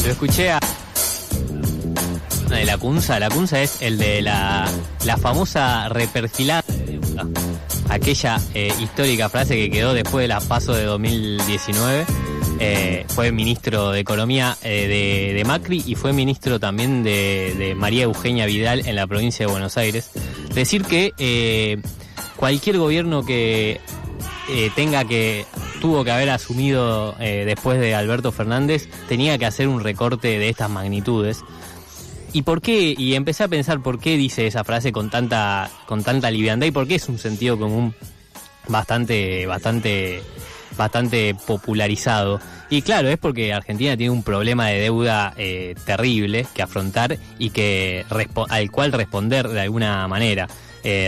Lo escuché a de la Cunza. La Cunza es el de la famosa reperfilada de deuda. Aquella histórica frase que quedó después de las PASO de 2019. Fue ministro de Economía de Macri y fue ministro también de María Eugenia Vidal en la provincia de Buenos Aires. Decir que cualquier gobierno que tuvo que haber asumido después de Alberto Fernández tenía que hacer un recorte de estas magnitudes. ¿Y por qué? Y empecé a pensar por qué dice esa frase con tanta liviandad y por qué es un sentido común bastante popularizado. Y claro, es porque Argentina tiene un problema de deuda terrible que afrontar y al cual responder de alguna manera.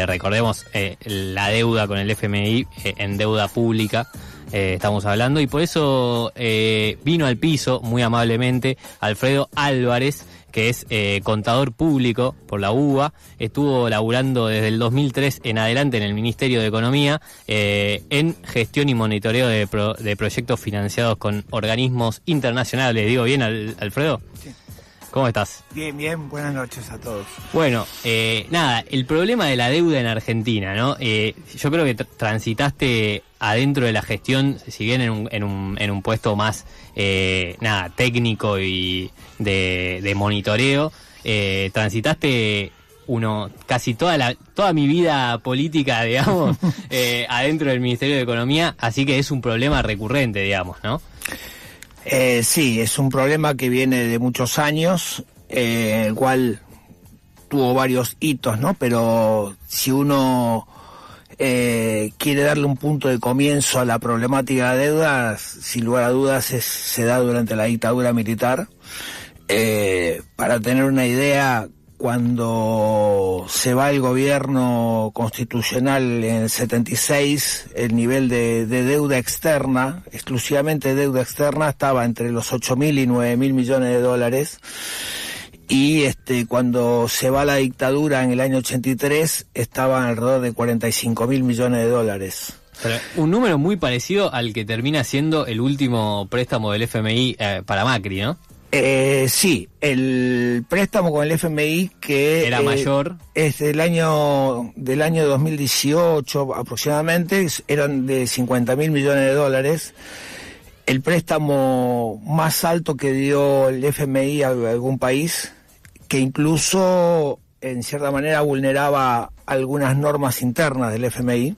Recordemos la deuda con el FMI en deuda pública. Estamos hablando y por eso vino al piso muy amablemente Alfredo Álvarez, que es contador público por la UBA, estuvo laburando desde el 2003 en adelante en el Ministerio de Economía en gestión y monitoreo de proyectos financiados con organismos internacionales. ¿Digo bien, Alfredo? Sí. ¿Cómo estás? Bien, buenas noches a todos. Bueno, nada, el problema de la deuda en Argentina, ¿no? Yo creo que transitaste adentro de la gestión, si bien en un puesto más técnico y de monitoreo, transitaste casi toda mi vida política, digamos, adentro del Ministerio de Economía, así que es un problema recurrente, digamos, ¿no? Sí, es un problema que viene de muchos años, el cual tuvo varios hitos, ¿no? Pero si uno quiere darle un punto de comienzo a la problemática de deudas, sin lugar a dudas se da durante la dictadura militar. Para tener una idea, cuando se va el gobierno constitucional en el 76, el nivel de deuda externa, exclusivamente deuda externa, estaba entre los 8.000 y 9.000 millones de dólares. Y cuando se va la dictadura en el año 83, estaba alrededor de 45.000 millones de dólares. Pero un número muy parecido al que termina siendo el último préstamo del FMI para Macri, ¿no? Sí, el préstamo con el FMI que era mayor, es del año 2018 aproximadamente, eran de 50.000 millones de dólares. El préstamo más alto que dio el FMI a algún país, que incluso en cierta manera vulneraba algunas normas internas del FMI.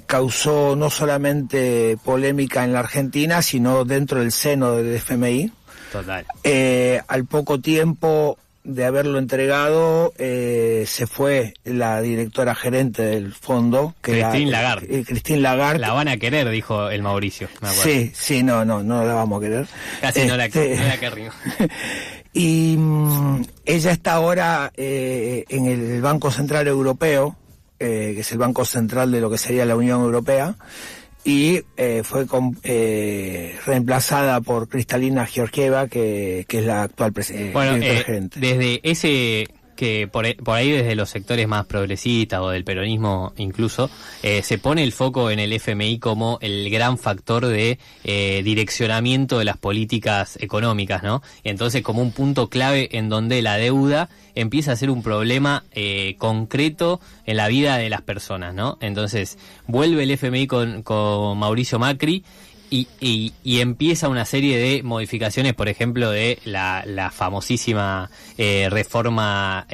Causó no solamente polémica en la Argentina, sino dentro del seno del FMI. Total. Al poco tiempo de haberlo entregado, se fue la directora gerente del fondo, que Christine Lagarde. Christine Lagarde. La van a querer, dijo el Mauricio, me acuerdo. Sí, no la vamos a querer. Casi no la querría. Y ella está ahora en el Banco Central Europeo, que es el Banco Central de lo que sería la Unión Europea, y fue reemplazada por Kristalina Georgieva, que es la actual gerente. Desde ese que por ahí desde los sectores más progresistas o del peronismo incluso, se pone el foco en el FMI como el gran factor de direccionamiento de las políticas económicas, ¿no? Y entonces como un punto clave en donde la deuda empieza a ser un problema concreto en la vida de las personas, ¿no? Entonces vuelve el FMI con Mauricio Macri y empieza una serie de modificaciones, por ejemplo, de la famosísima reforma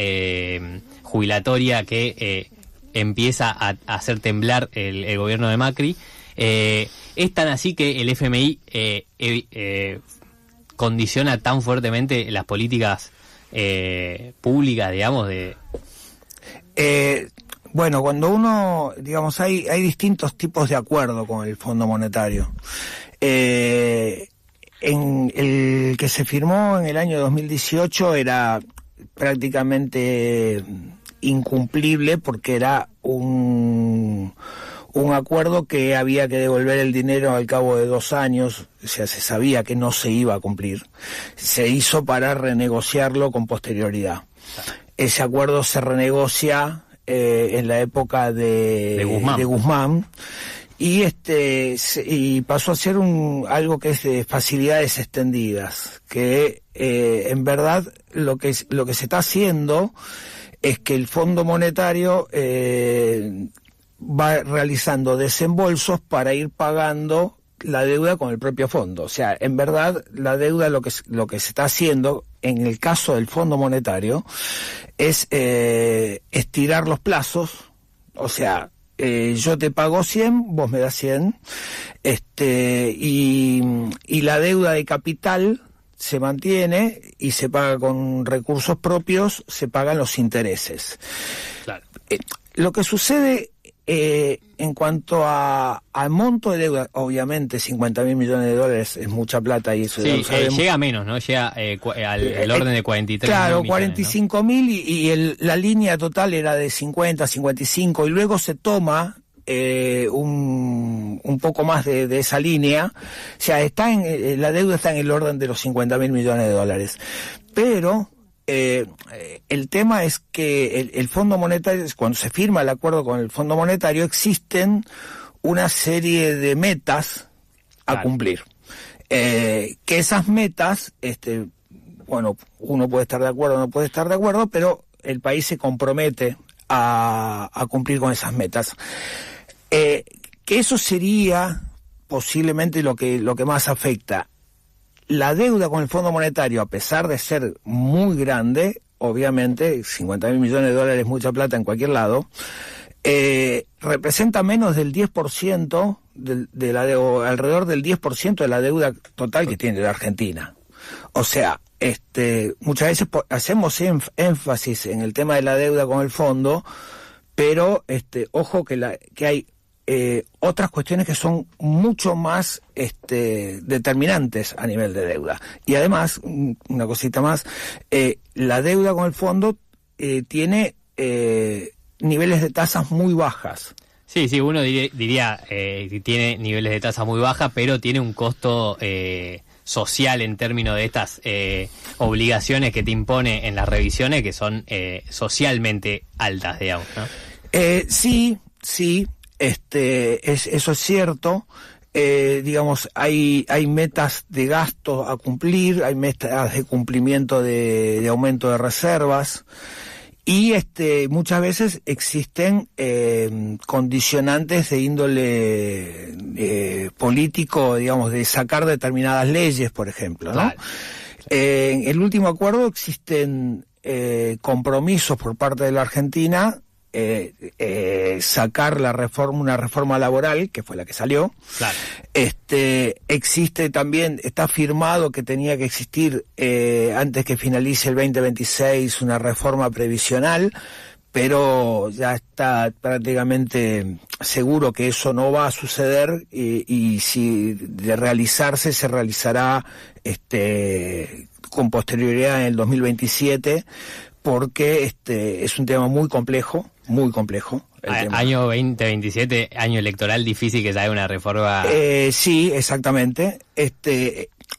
jubilatoria que empieza a hacer temblar el gobierno de Macri. Es tan así que el FMI condiciona tan fuertemente las políticas públicas, digamos, Bueno, cuando uno, digamos, hay distintos tipos de acuerdo con el Fondo Monetario. En el que se firmó en el año 2018 era prácticamente incumplible porque era un acuerdo que había que devolver el dinero al cabo de 2 años, o sea, se sabía que no se iba a cumplir. Se hizo para renegociarlo con posterioridad. Ese acuerdo se renegocia en la época de Guzmán, y pasó a ser algo que es de facilidades extendidas, que en verdad lo que se está haciendo es que el Fondo Monetario va realizando desembolsos para ir pagando la deuda con el propio fondo. O sea, en verdad la deuda lo que se está haciendo en el caso del Fondo Monetario es estirar los plazos. O sea, yo te pago 100, vos me das 100, y la deuda de capital se mantiene y se paga con recursos propios, se pagan los intereses. Claro. Lo que sucede en cuanto al monto de deuda, obviamente 50.000 millones de dólares es mucha plata y eso sí, ya lo sabemos. Llega menos, ¿no? Llega al orden de 43 claro, millones, 45.000, ¿no? y la línea total era de 50, 55, y luego se toma un poco más de esa línea. O sea, la deuda está en el orden de los 50.000 millones de dólares. Pero el tema es que el Fondo Monetario, cuando se firma el acuerdo con el Fondo Monetario, existen una serie de metas a cumplir. Que esas metas, bueno, uno puede estar de acuerdo o no puede estar de acuerdo, pero el país se compromete a cumplir con esas metas. Que eso sería posiblemente lo que más afecta. La deuda con el Fondo Monetario, a pesar de ser muy grande, obviamente, 50.000 millones de dólares es mucha plata en cualquier lado, representa menos del 10% o alrededor del 10% de la deuda total que tiene la Argentina. O sea, muchas veces hacemos énfasis en el tema de la deuda con el fondo, pero ojo que hay otras cuestiones que son mucho más determinantes a nivel de deuda. Y además, una cosita más, la deuda con el fondo tiene niveles de tasas muy bajas. Sí, uno diría tiene niveles de tasa muy baja, pero tiene un costo social en términos de estas obligaciones que te impone en las revisiones, que son socialmente altas, digamos, ¿no? Sí, eso es cierto. Digamos, hay metas de gasto a cumplir, hay metas de cumplimiento de aumento de reservas, y muchas veces existen condicionantes de índole político, digamos, de sacar determinadas leyes, por ejemplo, ¿no? Claro. En el último acuerdo existen compromisos por parte de la Argentina, sacar una reforma laboral, que fue la que salió. Claro. Existe también, está firmado que tenía que existir antes que finalice el 2026 una reforma previsional, pero ya está prácticamente seguro que eso no va a suceder, y si de realizarse, se realizará con posterioridad en el 2027, porque es un tema muy complejo. Año 2027, año electoral, difícil que se haga una reforma. Sí, exactamente.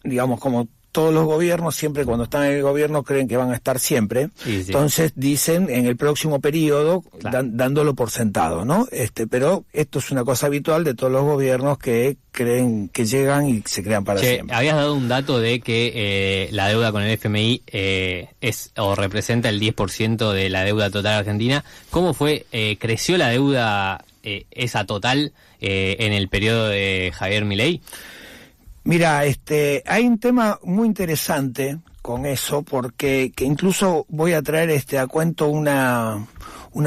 Digamos, como todos los gobiernos, siempre cuando están en el gobierno creen que van a estar siempre. Sí. Entonces dicen en el próximo periodo, claro, dándolo por sentado, ¿no? Pero esto es una cosa habitual de todos los gobiernos que creen que llegan y se crean para siempre. Habías dado un dato de que la deuda con el FMI es o representa el 10% de la deuda total argentina. ¿Cómo fue? ¿Creció la deuda esa total en el periodo de Javier Milei? Mira, hay un tema muy interesante con eso, porque que incluso voy a traer a cuento una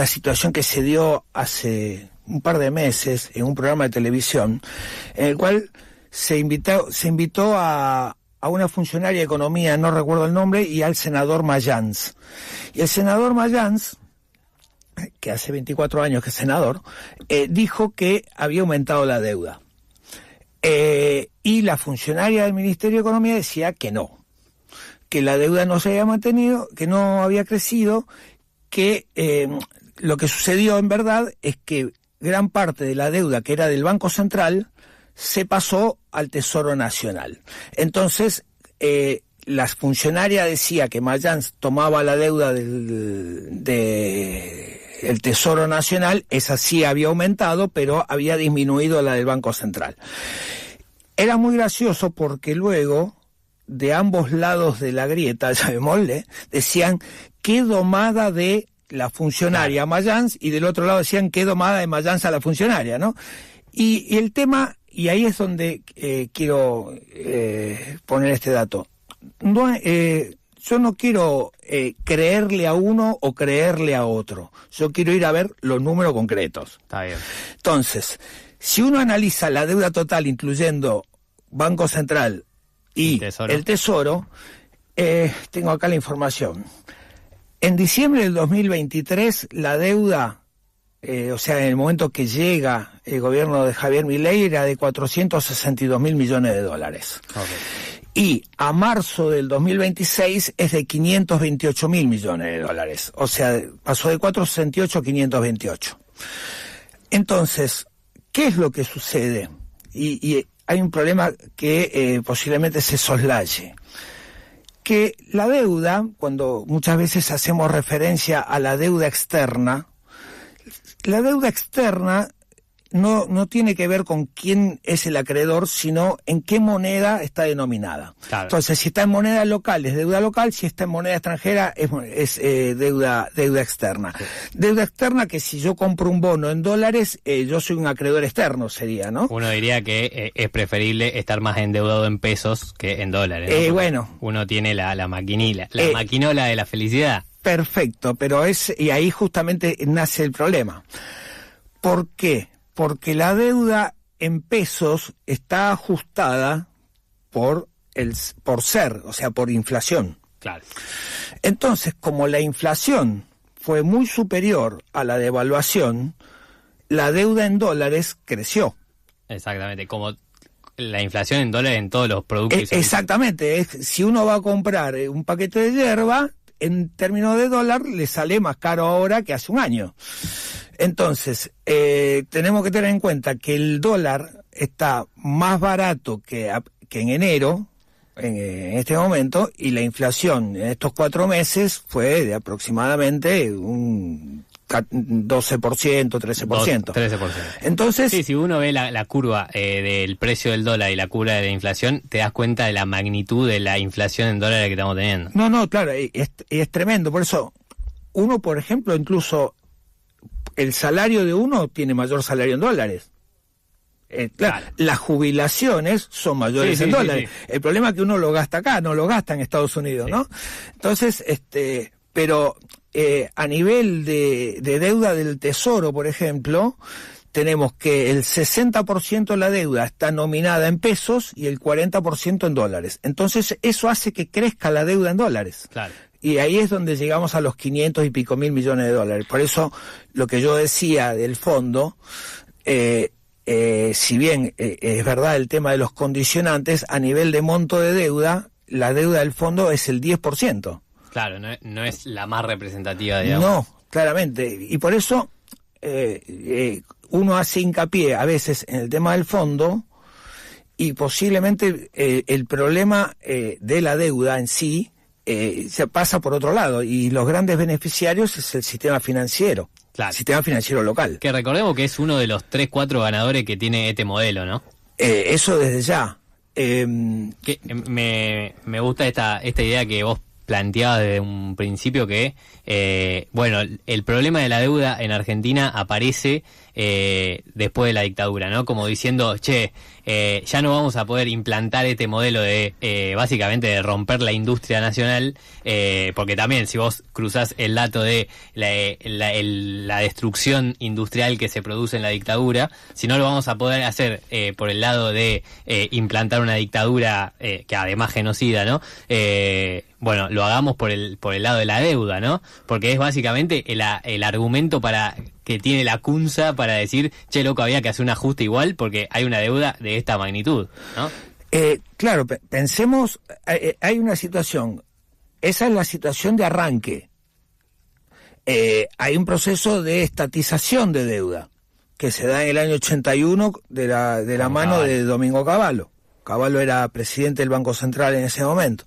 situación que se dio hace un par de meses en un programa de televisión, en el cual se invitó a una funcionaria de economía, no recuerdo el nombre, y al senador Mayans. Y el senador Mayans, que hace 24 años que es senador, dijo que había aumentado la deuda. Y la funcionaria del Ministerio de Economía decía que no, que la deuda no se había mantenido, que no había crecido, que lo que sucedió en verdad es que gran parte de la deuda que era del Banco Central se pasó al Tesoro Nacional. Entonces, la funcionaria decía que Mayans tomaba la deuda del el Tesoro Nacional, esa sí había aumentado, pero había disminuido la del Banco Central. Era muy gracioso porque luego, de ambos lados de la grieta, llamémosle, decían qué domada de la funcionaria Mayans, y del otro lado decían qué domada de Mayans a la funcionaria, ¿no? Y el tema, y ahí es donde quiero poner este dato. Yo no quiero creerle a uno o creerle a otro. Yo quiero ir a ver los números concretos. Está bien. Entonces, si uno analiza la deuda total, incluyendo Banco Central y el Tesoro, tengo acá la información. En diciembre del 2023, la deuda, o sea, en el momento que llega el gobierno de Javier Milei, era de 462.000 millones de dólares. Okay. Y a marzo del 2026 es de 528.000 millones de dólares. O sea, pasó de 468 a 528. Entonces, ¿qué es lo que sucede? Y hay un problema que posiblemente se soslaye. Que la deuda, cuando muchas veces hacemos referencia a la deuda externa, la deuda externa no tiene que ver con quién es el acreedor, sino en qué moneda está denominada. Claro. Entonces, si está en moneda local, es deuda local; si está en moneda extranjera, es deuda externa. Sí. Deuda externa que si yo compro un bono en dólares, yo soy un acreedor externo, sería, ¿no? Uno diría que es preferible estar más endeudado en pesos que en dólares, ¿no? Bueno. Uno tiene la maquinila, la maquinola de la felicidad. Perfecto, pero y ahí justamente nace el problema. ¿Por qué? Porque la deuda en pesos está ajustada por ser, o sea, por inflación. Claro. Entonces, como la inflación fue muy superior a la devaluación, la deuda en dólares creció. Exactamente, como la inflación en dólares en todos los productos. Exactamente, si uno va a comprar un paquete de yerba, en términos de dólar, le sale más caro ahora que hace un año. Entonces, tenemos que tener en cuenta que el dólar está más barato que en enero, en este momento, y la inflación en estos 4 meses fue de aproximadamente un 12%, 13%. 13%. Entonces, sí, si uno ve la curva del precio del dólar y la curva de la inflación, te das cuenta de la magnitud de la inflación en dólares que estamos teniendo. No, claro, es tremendo. Por eso, uno, por ejemplo, incluso el salario de uno tiene mayor salario en dólares. Claro, las jubilaciones son mayores en dólares. Sí. El problema es que uno lo gasta acá, no lo gasta en Estados Unidos, sí. ¿No? Entonces, pero a nivel de deuda del Tesoro, por ejemplo, tenemos que el 60% de la deuda está nominada en pesos y el 40% en dólares. Entonces, eso hace que crezca la deuda en dólares. Claro. Y ahí es donde llegamos a los 500 y pico mil millones de dólares. Por eso, lo que yo decía del fondo, si bien es verdad el tema de los condicionantes, a nivel de monto de deuda, la deuda del fondo es el 10%. Claro, no es la más representativa, digamos. No, claramente. Y por eso uno hace hincapié a veces en el tema del fondo, y posiblemente el problema de la deuda en sí se pasa por otro lado, y los grandes beneficiarios es el sistema financiero. Claro. Sistema financiero local. Que recordemos que es uno de los 3-4 ganadores que tiene este modelo, ¿no? Eso desde ya. Que me gusta esta idea que vos planteabas desde un principio, que bueno, el problema de la deuda en Argentina aparece después de la dictadura, ¿no? Como diciendo, ya no vamos a poder implantar este modelo de básicamente de romper la industria nacional, porque también si vos cruzás el dato de la destrucción industrial que se produce en la dictadura, si no lo vamos a poder hacer por el lado de implantar una dictadura que además genocida, ¿no? Bueno, lo hagamos por el lado de la deuda, ¿no? Porque es básicamente el argumento que tiene la CUNSA para decir, loco, había que hacer un ajuste igual porque hay una deuda de esta magnitud, ¿no? Claro, pensemos, hay una situación, esa es la situación de arranque. Hay un proceso de estatización de deuda que se da en el año 81 de la mano de Domingo Cavallo. Cavallo era presidente del Banco Central en ese momento.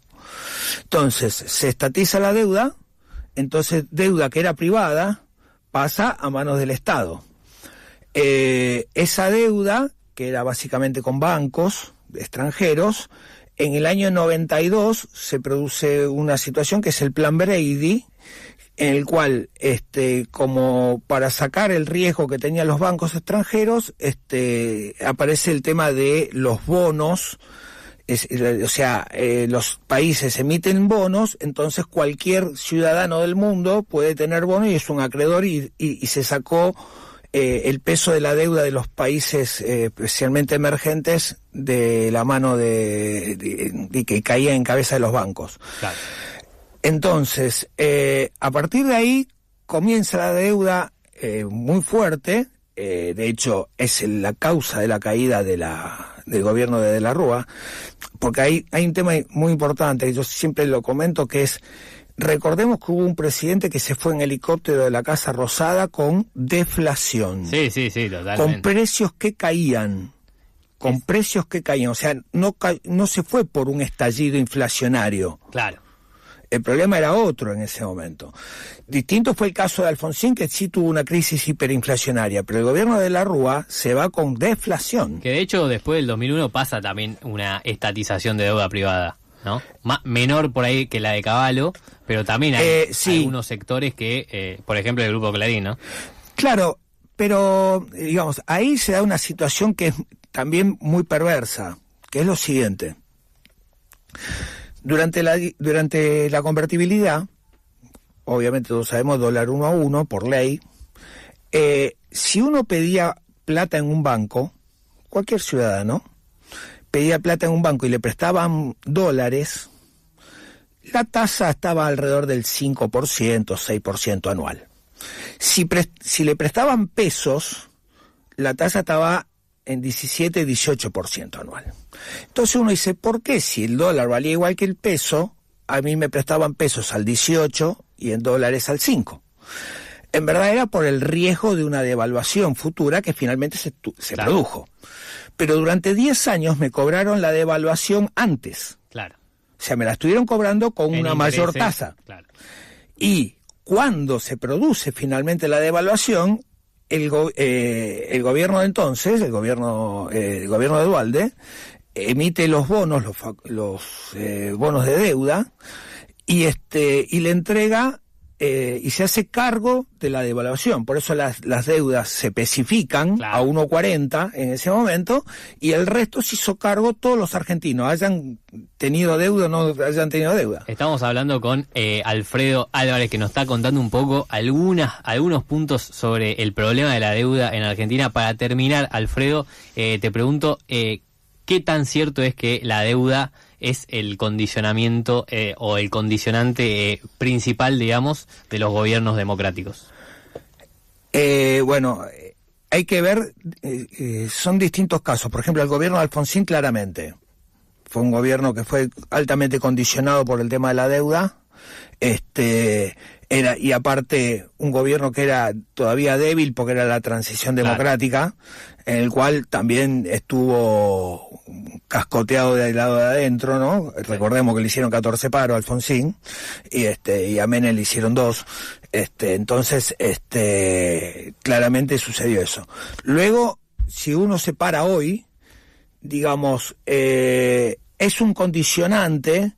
Entonces, se estatiza la deuda, entonces deuda que era privada pasa a manos del Estado. Esa deuda, que era básicamente con bancos extranjeros, en el año 92 se produce una situación que es el Plan Brady, en el cual, como para sacar el riesgo que tenían los bancos extranjeros, aparece el tema de los bonos. Los países emiten bonos, entonces cualquier ciudadano del mundo puede tener bonos y es un acreedor, y se sacó el peso de la deuda de los países especialmente emergentes de la mano de que caía en cabeza de los bancos. Claro. Entonces, a partir de ahí comienza la deuda muy fuerte. De hecho, es la causa de la caída del gobierno de la Rúa, porque hay un tema muy importante, que yo siempre lo comento, que es, recordemos que hubo un presidente que se fue en helicóptero de la Casa Rosada con deflación. Sí, totalmente. Con precios que caían. O sea, no se fue por un estallido inflacionario. Claro. El problema era otro en ese momento. Distinto fue el caso de Alfonsín, que sí tuvo una crisis hiperinflacionaria, pero el gobierno de la Rúa se va con deflación. Que de hecho después del 2001 pasa también una estatización de deuda privada, ¿no? Menor por ahí que la de Cavallo, pero también hay algunos sectores que, por ejemplo, el Grupo Clarín, ¿no? Claro, pero digamos, ahí se da una situación que es también muy perversa, que es lo siguiente. Durante la convertibilidad, obviamente todos sabemos, dólar 1 a 1 por ley, si uno pedía plata en un banco, cualquier ciudadano pedía plata en un banco y le prestaban dólares, la tasa estaba alrededor del 5%, 6% anual. Si le prestaban pesos, la tasa estaba en 17, 18% anual. Entonces uno dice, ¿por qué si el dólar valía igual que el peso, a mí me prestaban pesos al 18 y en dólares al 5? En verdad era por el riesgo de una devaluación futura que finalmente se produjo. Pero durante 10 años me cobraron la devaluación antes. Claro. O sea, me la estuvieron cobrando con una mayor tasa. Claro. Y cuando se produce finalmente la devaluación, el gobierno de entonces, el gobierno de Duhalde, emite los bonos, los bonos de deuda, y le entrega y se hace cargo de la devaluación. Por eso las deudas se especifican a 1.40 en ese momento, y el resto se hizo cargo todos los argentinos, hayan tenido deuda o no hayan tenido deuda. Estamos hablando con Alfredo Álvarez, que nos está contando un poco algunos puntos sobre el problema de la deuda en Argentina. Para terminar, Alfredo, te pregunto, ¿qué tan cierto es que la deuda es el condicionamiento o el condicionante principal, digamos, de los gobiernos democráticos? Hay que ver, son distintos casos. Por ejemplo, el gobierno de Alfonsín claramente fue un gobierno que fue altamente condicionado por el tema de la deuda. Y aparte un gobierno que era todavía débil porque era la transición democrática, en el cual también estuvo cascoteado del lado de adentro, ¿no? Sí. Recordemos que le hicieron 14 paros a Alfonsín y a Menem le hicieron 2. Entonces, claramente sucedió eso. Luego, si uno se para hoy, digamos, es un condicionante,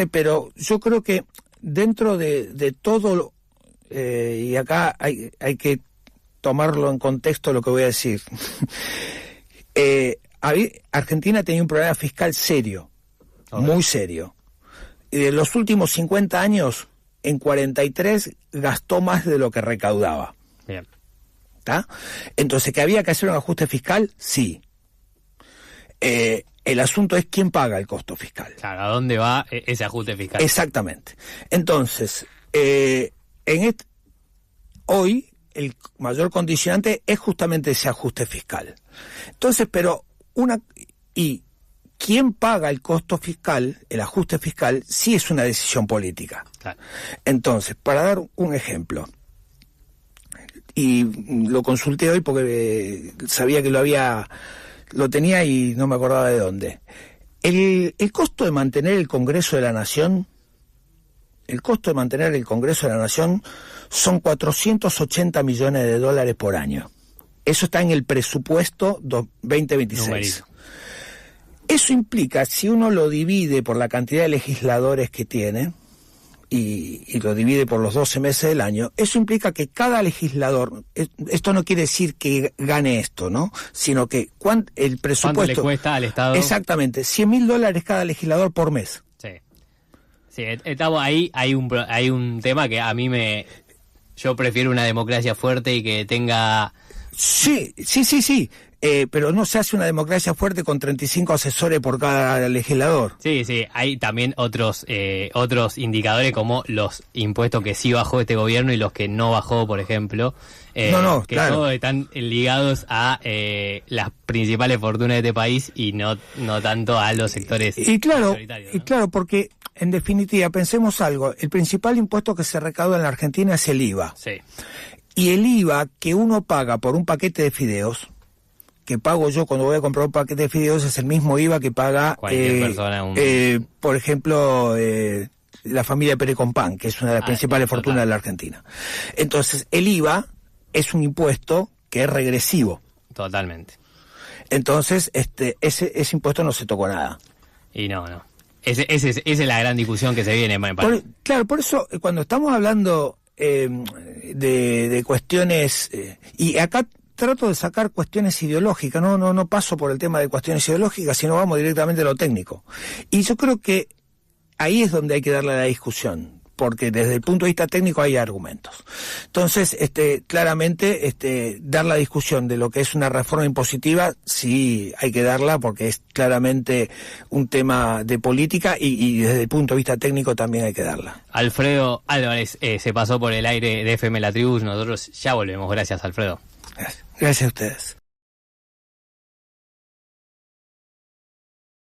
pero yo creo que dentro de todo, y acá hay que tomarlo en contexto lo que voy a decir, Argentina tenía un problema fiscal serio, muy serio. Y de los últimos 50 años, en 43 gastó más de lo que recaudaba. Bien. ¿Tá? Entonces, ¿que había que hacer un ajuste fiscal? Sí. El asunto es quién paga el costo fiscal. Claro, ¿a dónde va ese ajuste fiscal? Exactamente. Entonces, hoy el mayor condicionante es justamente ese ajuste fiscal. Entonces, ¿y quién paga el costo fiscal, el ajuste fiscal, sí es una decisión política? Claro. Entonces, para dar un ejemplo, y lo consulté hoy porque sabía que lo tenía y no me acordaba de dónde. El costo de mantener el Congreso de la Nación el costo de mantener el Congreso de la Nación son 480 millones de dólares por año. Eso está en el presupuesto 2026. Numerito. Eso implica, si uno lo divide por la cantidad de legisladores que tiene, y lo divide por los 12 meses del año, eso implica que cada legislador, esto no quiere decir que gane esto, ¿no? Sino que el presupuesto... ¿Cuánto le cuesta al Estado? Exactamente, $100.000 cada legislador por mes. Sí, estamos ahí, hay un tema que a mí yo prefiero una democracia fuerte y que tenga... Sí. Pero no se hace una democracia fuerte con 35 asesores por cada legislador. Sí, hay también otros indicadores como los impuestos que sí bajó este gobierno y los que no bajó, por ejemplo. Que claro. Todos están ligados a las principales fortunas de este país y no tanto a los sectores mayoritarios, ¿no? Y claro, porque en definitiva, pensemos algo, el principal impuesto que se recauda en la Argentina es el IVA. Sí. Y el IVA que uno paga por un paquete de fideos, que pago yo cuando voy a comprar un paquete de fideos, es el mismo IVA que paga cualquier persona. Por ejemplo, la familia Pérez Compán, que es una de las principales fortunas de la Argentina. Entonces, el IVA es un impuesto que es regresivo. Totalmente. Entonces, ese impuesto no se tocó nada. Y no. Esa es la gran discusión que se viene. Claro, por eso, cuando estamos hablando de cuestiones, y acá trato de sacar cuestiones ideológicas, no paso por el tema de cuestiones ideológicas, sino vamos directamente a lo técnico. Y yo creo que ahí es donde hay que darle la discusión, porque desde el punto de vista técnico hay argumentos. Entonces, claramente, dar la discusión de lo que es una reforma impositiva, sí hay que darla, porque es claramente un tema de política y desde el punto de vista técnico también hay que darla. Alfredo Álvarez se pasó por el aire de FM La Tribu. Nosotros ya volvemos. Gracias, Alfredo. Gracias a ustedes.